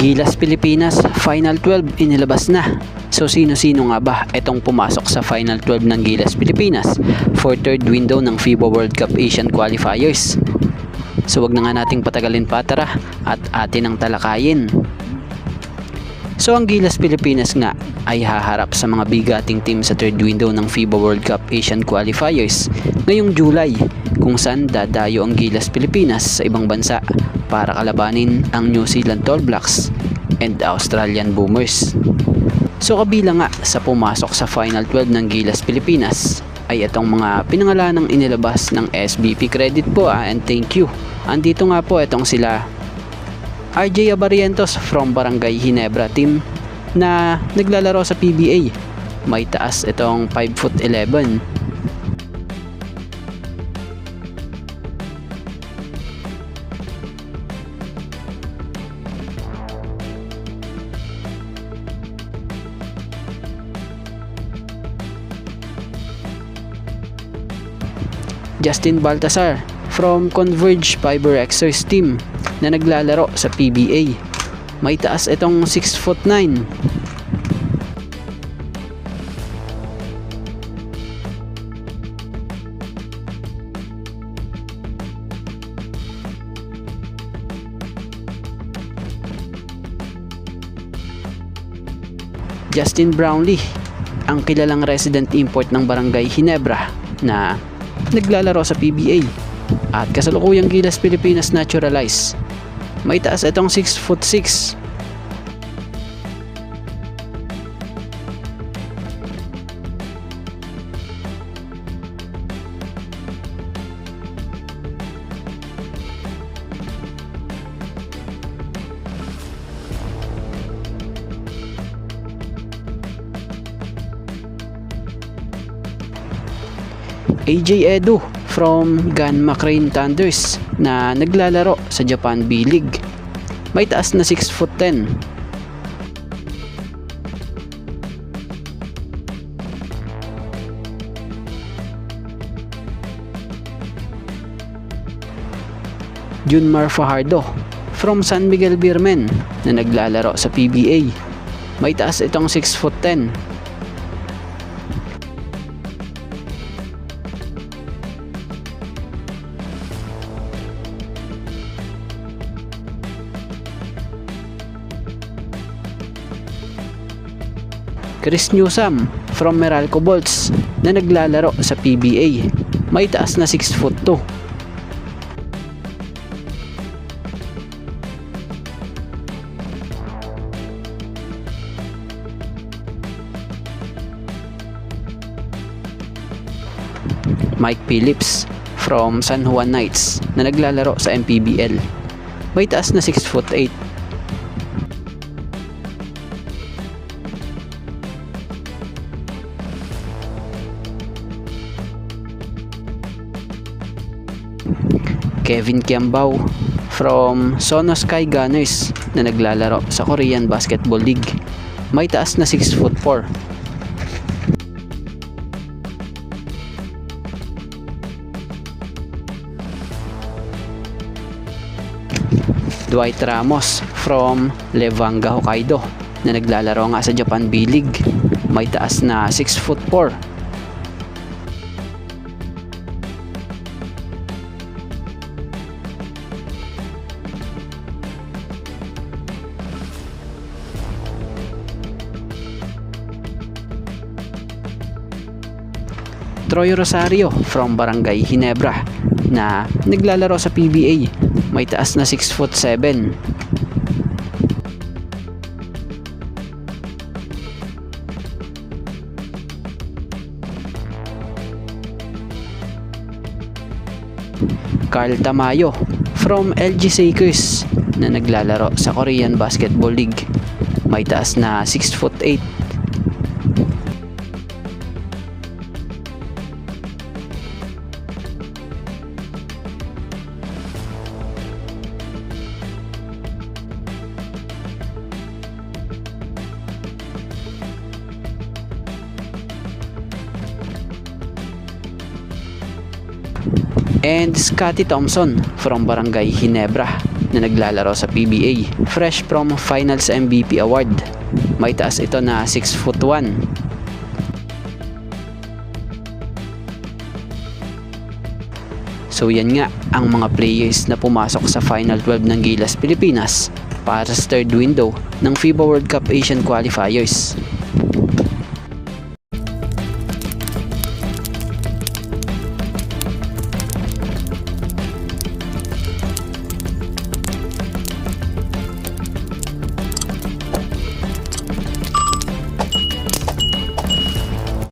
Gilas Pilipinas Final 12 inilabas na. So sino-sino nga ba itong pumasok sa Final 12 ng Gilas Pilipinas for third window ng FIBA World Cup Asian Qualifiers? So wag na nga nating patagalin pa, tara at atin ang talakayin. So ang Gilas Pilipinas nga ay haharap sa mga bigating team sa third window ng FIBA World Cup Asian Qualifiers ngayong July, kung saan dadayo ang Gilas Pilipinas sa ibang bansa para kalabanin ang New Zealand All Blacks and Australian Boomers. So kabilang nga sa pumasok sa Final 12 ng Gilas Pilipinas ay itong mga pinangalanang inilabas ng SBP credit po and thank you. Andito nga po itong sila RJ Abarientos from Barangay Ginebra team na naglalaro sa PBA. May taas itong 5'11". Justin Baltasar from Converge Fiber Xers team na naglalaro sa PBA. May taas itong 6'9". Justin Brownlee, ang kilalang resident import ng Barangay Ginebra na naglalaro sa PBA at kasalukuyang Gilas Pilipinas naturalize. May taas itong 6'6". AJ Edu from Ganma Crane Thunders na naglalaro sa Japan B-League. May taas na 6'10". Junmar Fajardo from San Miguel Beermen na naglalaro sa PBA. May taas itong 6'10". Chris Newsam from Meralco Bolts na naglalaro sa PBA. May taas na 6'2". Mike Phillips from San Juan Knights na naglalaro sa MPBL. May taas na 6'8". Kevin Kiambao from Sono Sky Gunners na naglalaro sa Korean Basketball League. May taas na 6'4". Dwight Ramos from Levanga Hokkaido na naglalaro nga sa Japan B-League. May taas na 6'4". Troy Rosario from Barangay Ginebra na naglalaro sa PBA. May taas na 6'7". Carl Tamayo from LG Sakers na naglalaro sa Korean Basketball League. May taas na 6'8". and Scotty Thompson from Barangay Ginebra na naglalaro sa PBA. Fresh from Finals MVP Award. May taas ito na 6'1". So yan nga ang mga players na pumasok sa Final 12 ng Gilas Pilipinas para sa third window ng FIBA World Cup Asian Qualifiers.